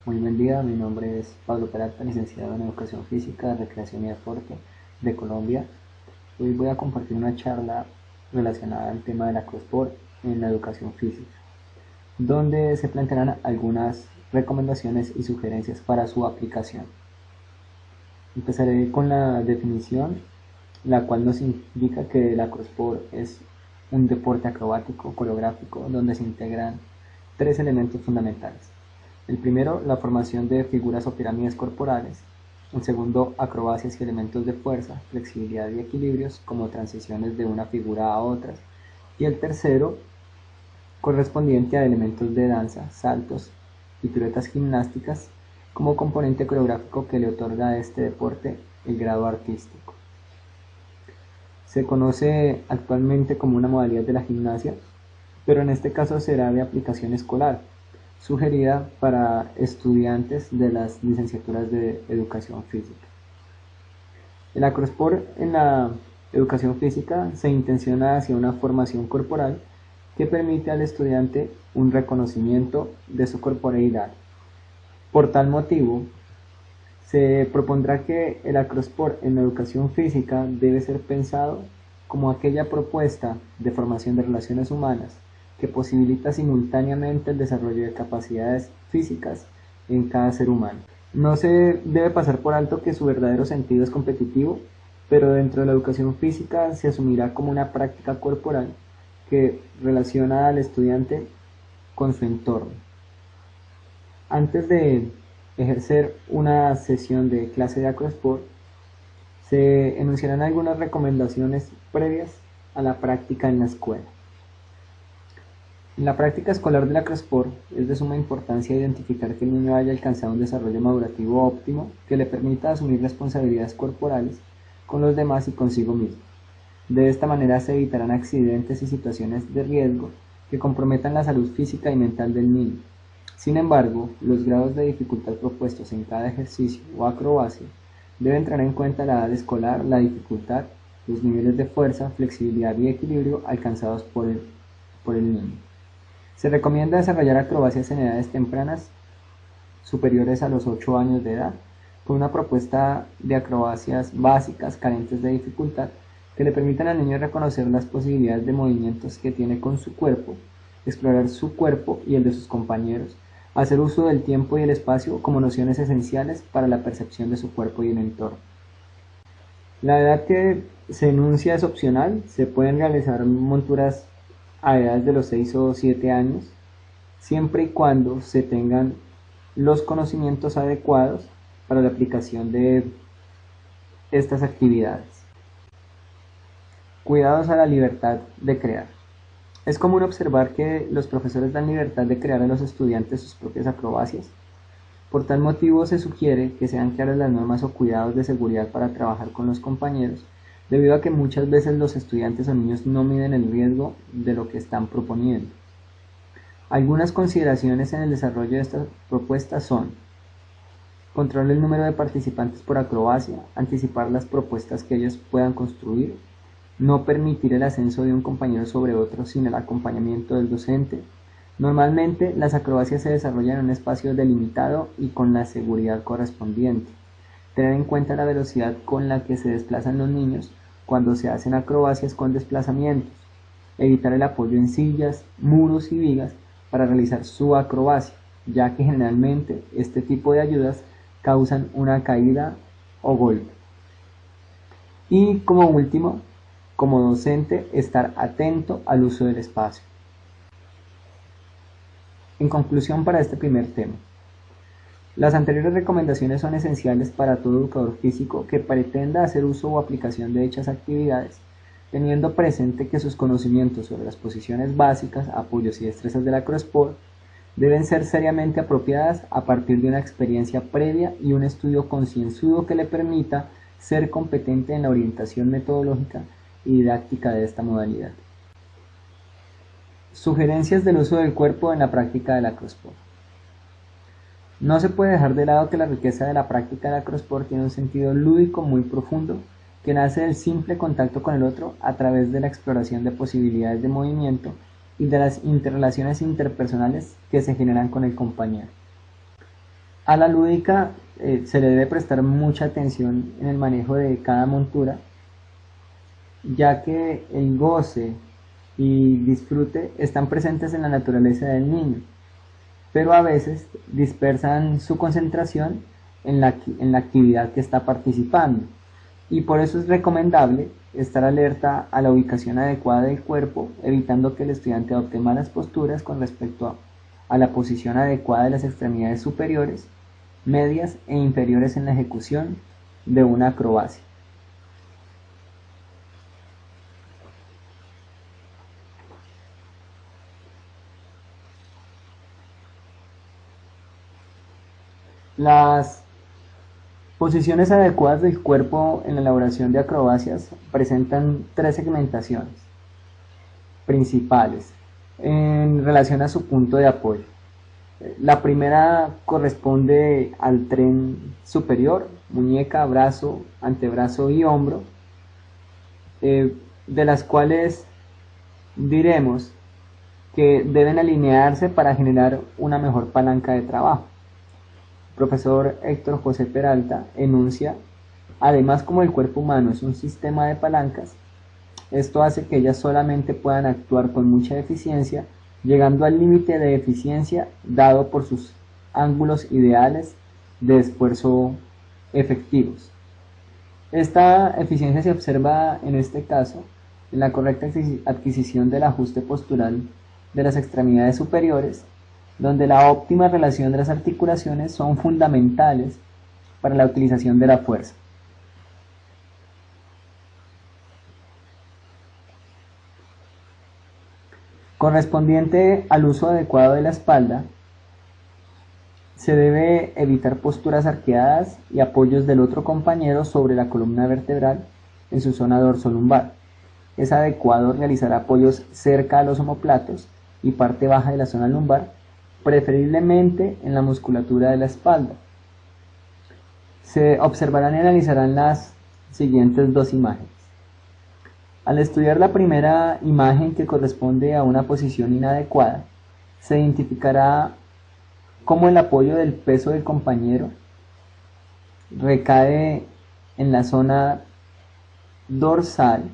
Muy buen día, mi nombre es Pablo Peralta, licenciado en Educación Física, Recreación y Deporte de Colombia. Hoy voy a compartir una charla relacionada al tema de la crossfit en la educación física, donde se plantearán algunas recomendaciones y sugerencias para su aplicación. Empezaré con la definición, la cual nos indica que la crossfit es un deporte acrobático coreográfico donde se integran tres elementos fundamentales. El primero, la formación de figuras o pirámides corporales. El segundo, acrobacias y elementos de fuerza, flexibilidad y equilibrios, como transiciones de una figura a otras. Y el tercero, correspondiente a elementos de danza, saltos y piruetas gimnásticas, como componente coreográfico que le otorga a este deporte el grado artístico. Se conoce actualmente como una modalidad de la gimnasia, pero en este caso será de aplicación escolar, sugerida para estudiantes de las licenciaturas de educación física. El acrosport en la educación física se intenciona hacia una formación corporal que permite al estudiante un reconocimiento de su corporeidad. Por tal motivo, se propondrá que el acrosport en la educación física debe ser pensado como aquella propuesta de formación de relaciones humanas que posibilita simultáneamente el desarrollo de capacidades físicas en cada ser humano. No se debe pasar por alto que su verdadero sentido es competitivo, pero dentro de la educación física se asumirá como una práctica corporal que relaciona al estudiante con su entorno. Antes de ejercer una sesión de clase de acrosport, se enunciarán algunas recomendaciones previas a la práctica en la escuela. En la práctica escolar del acrosport es de suma importancia identificar que el niño haya alcanzado un desarrollo madurativo óptimo que le permita asumir responsabilidades corporales con los demás y consigo mismo. De esta manera se evitarán accidentes y situaciones de riesgo que comprometan la salud física y mental del niño. Sin embargo, los grados de dificultad propuestos en cada ejercicio o acrobacia deben tener en cuenta la edad escolar, la dificultad, los niveles de fuerza, flexibilidad y equilibrio alcanzados por el niño. Se recomienda desarrollar acrobacias en edades tempranas superiores a los 8 años de edad, con una propuesta de acrobacias básicas carentes de dificultad que le permitan al niño reconocer las posibilidades de movimientos que tiene con su cuerpo, explorar su cuerpo y el de sus compañeros, hacer uso del tiempo y el espacio como nociones esenciales para la percepción de su cuerpo y el entorno. La edad que se enuncia es opcional, se pueden realizar monturas a edades de los 6 o 7 años, siempre y cuando se tengan los conocimientos adecuados para la aplicación de estas actividades. Cuidados a la libertad de crear. Es común observar que los profesores dan libertad de crear a los estudiantes sus propias acrobacias. Por tal motivo se sugiere que sean claras las normas o cuidados de seguridad para trabajar con los compañeros, debido a que muchas veces los estudiantes o niños no miden el riesgo de lo que están proponiendo. Algunas consideraciones en el desarrollo de estas propuestas son: controlar el número de participantes por acrobacia, anticipar las propuestas que ellos puedan construir, no permitir el ascenso de un compañero sobre otro sin el acompañamiento del docente. Normalmente las acrobacias se desarrollan en un espacio delimitado y con la seguridad correspondiente. Tener en cuenta la velocidad con la que se desplazan los niños cuando se hacen acrobacias con desplazamientos. Evitar el apoyo en sillas, muros y vigas para realizar su acrobacia, ya que generalmente este tipo de ayudas causan una caída o golpe. Y como último, como docente, estar atento al uso del espacio. En conclusión para este primer tema, las anteriores recomendaciones son esenciales para todo educador físico que pretenda hacer uso o aplicación de dichas actividades, teniendo presente que sus conocimientos sobre las posiciones básicas, apoyos y destrezas del acrosport deben ser seriamente apropiadas a partir de una experiencia previa y un estudio concienzudo que le permita ser competente en la orientación metodológica y didáctica de esta modalidad. Sugerencias del uso del cuerpo en la práctica del acrosport. No se puede dejar de lado que la riqueza de la práctica del acrosport tiene un sentido lúdico muy profundo que nace del simple contacto con el otro a través de la exploración de posibilidades de movimiento y de las interrelaciones interpersonales que se generan con el compañero. A la lúdica se le debe prestar mucha atención en el manejo de cada montura, ya que el goce y disfrute están presentes en la naturaleza del niño, pero a veces dispersan su concentración en la actividad que está participando, y por eso es recomendable estar alerta a la ubicación adecuada del cuerpo, evitando que el estudiante adopte malas posturas con respecto a la posición adecuada de las extremidades superiores, medias e inferiores en la ejecución de una acrobacia. Las posiciones adecuadas del cuerpo en la elaboración de acrobacias presentan tres segmentaciones principales en relación a su punto de apoyo. La primera corresponde al tren superior, muñeca, brazo, antebrazo y hombro, de las cuales diremos que deben alinearse para generar una mejor palanca de trabajo. El profesor Héctor José Peralta enuncia: además, como el cuerpo humano es un sistema de palancas, esto hace que ellas solamente puedan actuar con mucha eficiencia, llegando al límite de eficiencia dado por sus ángulos ideales de esfuerzo efectivos. Esta eficiencia se observa en este caso en la correcta adquisición del ajuste postural de las extremidades superiores, donde la óptima relación de las articulaciones son fundamentales para la utilización de la fuerza. Correspondiente al uso adecuado de la espalda, se debe evitar posturas arqueadas y apoyos del otro compañero sobre la columna vertebral en su zona dorsolumbar. Es adecuado realizar apoyos cerca a los omóplatos y parte baja de la zona lumbar, preferiblemente en la musculatura de la espalda. Se observarán y analizarán las siguientes dos imágenes. Al estudiar la primera imagen, que corresponde a una posición inadecuada, se identificará cómo el apoyo del peso del compañero recae en la zona dorsal,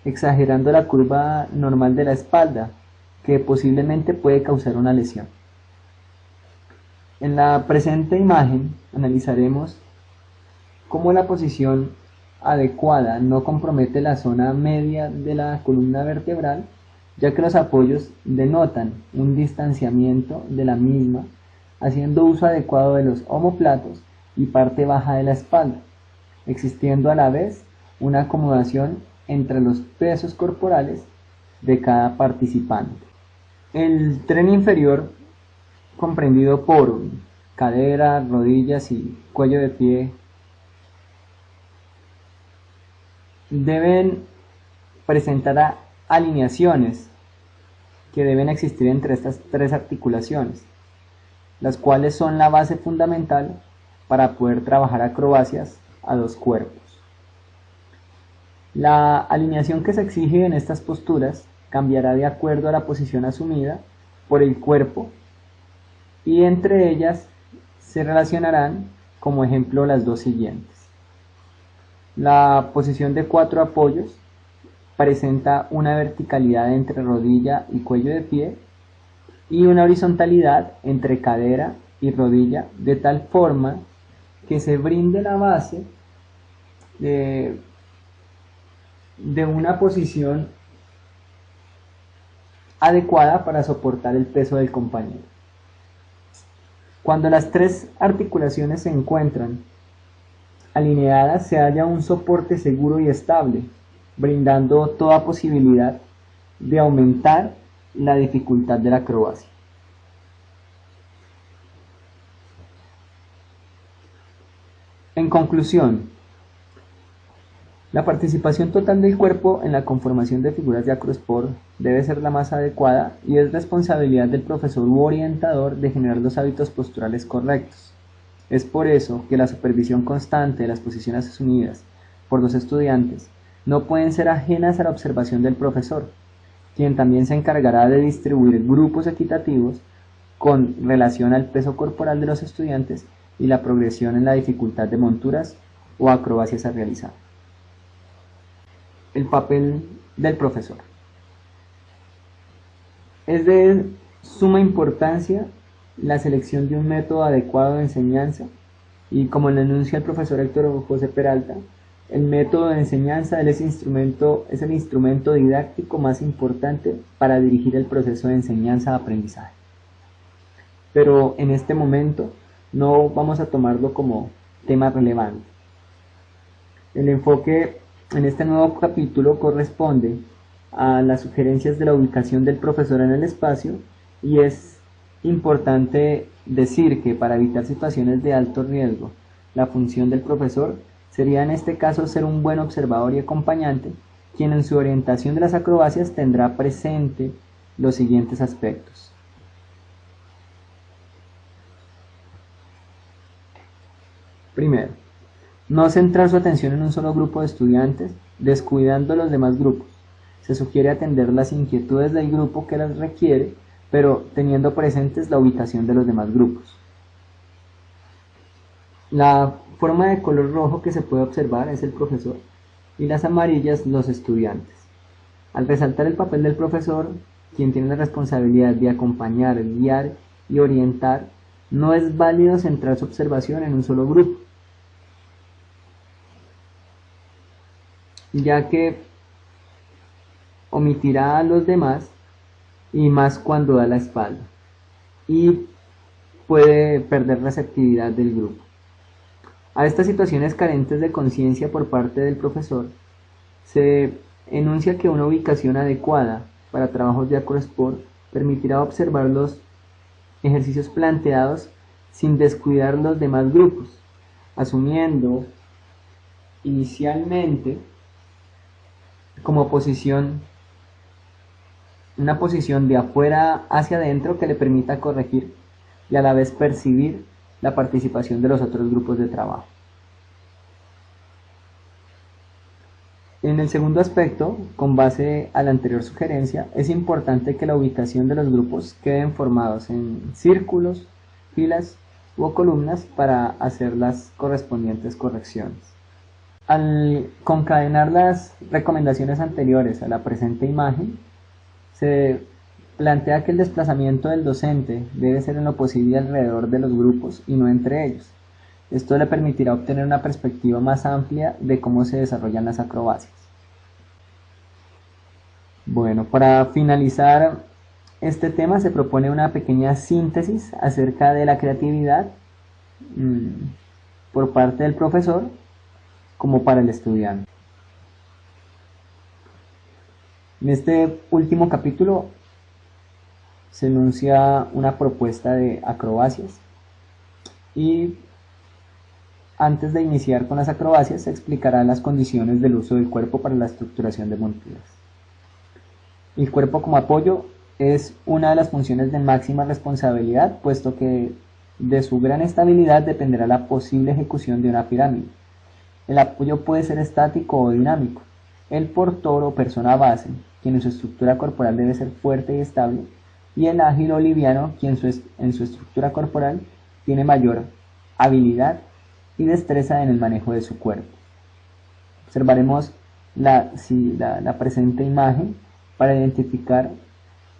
exagerando la curva normal de la espalda, que posiblemente puede causar una lesión. En la presente imagen analizaremos cómo la posición adecuada no compromete la zona media de la columna vertebral, ya que los apoyos denotan un distanciamiento de la misma, haciendo uso adecuado de los omóplatos y parte baja de la espalda, existiendo a la vez una acomodación entre los pesos corporales de cada participante. El tren inferior, comprendido por cadera, rodillas y cuello de pie, deben presentar alineaciones que deben existir entre estas tres articulaciones, las cuales son la base fundamental para poder trabajar acrobacias a dos cuerpos. La alineación que se exige en estas posturas cambiará de acuerdo a la posición asumida por el cuerpo, y entre ellas se relacionarán como ejemplo las dos siguientes. La posición de 4 apoyos presenta una verticalidad entre rodilla y cuello de pie y una horizontalidad entre cadera y rodilla, de tal forma que se brinde la base de una posición adecuada para soportar el peso del compañero. Cuando las tres articulaciones se encuentran alineadas, se halla un soporte seguro y estable, brindando toda posibilidad de aumentar la dificultad de la acrobacia. En conclusión, la participación total del cuerpo en la conformación de figuras de acrosport debe ser la más adecuada, y es responsabilidad del profesor u orientador de generar los hábitos posturales correctos. Es por eso que la supervisión constante de las posiciones asumidas por los estudiantes no pueden ser ajenas a la observación del profesor, quien también se encargará de distribuir grupos equitativos con relación al peso corporal de los estudiantes y la progresión en la dificultad de monturas o acrobacias a realizar. El papel del profesor. Es de suma importancia la selección de un método adecuado de enseñanza y, como lo enuncia el profesor Héctor José Peralta, el método de enseñanza es el instrumento didáctico más importante para dirigir el proceso de enseñanza-aprendizaje. Pero en este momento no vamos a tomarlo como tema relevante. El enfoque en este nuevo capítulo corresponde a las sugerencias de la ubicación del profesor en el espacio, y es importante decir que para evitar situaciones de alto riesgo, la función del profesor sería en este caso ser un buen observador y acompañante, quien en su orientación de las acrobacias tendrá presente los siguientes aspectos. Primero, no centrar su atención en un solo grupo de estudiantes, descuidando los demás grupos. Se sugiere atender las inquietudes del grupo que las requiere, pero teniendo presentes la ubicación de los demás grupos. La forma de color rojo que se puede observar es el profesor y las amarillas los estudiantes. Al resaltar el papel del profesor, quien tiene la responsabilidad de acompañar, guiar y orientar, no es válido centrar su observación en un solo grupo, ya que omitirá a los demás, y más cuando da la espalda, y puede perder receptividad del grupo. A estas situaciones carentes de conciencia por parte del profesor se enuncia que una ubicación adecuada para trabajos de acrosport permitirá observar los ejercicios planteados sin descuidar los demás grupos, asumiendo inicialmente como una posición de afuera hacia adentro que le permita corregir y a la vez percibir la participación de los otros grupos de trabajo. En el segundo aspecto, con base a la anterior sugerencia, es importante que la ubicación de los grupos queden formados en círculos, filas o columnas para hacer las correspondientes correcciones. Al concadenar las recomendaciones anteriores a la presente imagen, se plantea que el desplazamiento del docente debe ser en lo posible alrededor de los grupos y no entre ellos. Esto le permitirá obtener una perspectiva más amplia de cómo se desarrollan las acrobacias. Bueno, para finalizar este tema se propone una pequeña síntesis acerca de la creatividad por parte del profesor como para el estudiante. En este último capítulo se enuncia una propuesta de acrobacias, y antes de iniciar con las acrobacias se explicarán las condiciones del uso del cuerpo para la estructuración de monturas. El cuerpo como apoyo es una de las funciones de máxima responsabilidad, puesto que de su gran estabilidad dependerá la posible ejecución de una pirámide. El apoyo puede ser estático o dinámico. El portor o persona base, quien en su estructura corporal debe ser fuerte y estable, y el ágil o liviano, quien en su estructura corporal tiene mayor habilidad y destreza en el manejo de su cuerpo. Observaremos la presente imagen para identificar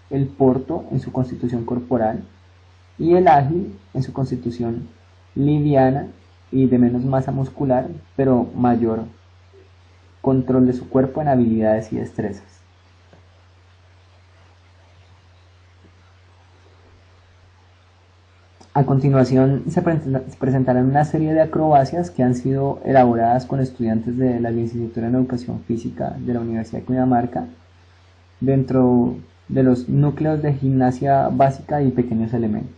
el porto en su constitución corporal y el ágil en su constitución liviana y de menos masa muscular, pero mayor control de su cuerpo en habilidades y destrezas. A continuación se presentarán una serie de acrobacias que han sido elaboradas con estudiantes de la licenciatura en Educación Física de la Universidad de Cundinamarca dentro de los núcleos de gimnasia básica y pequeños elementos.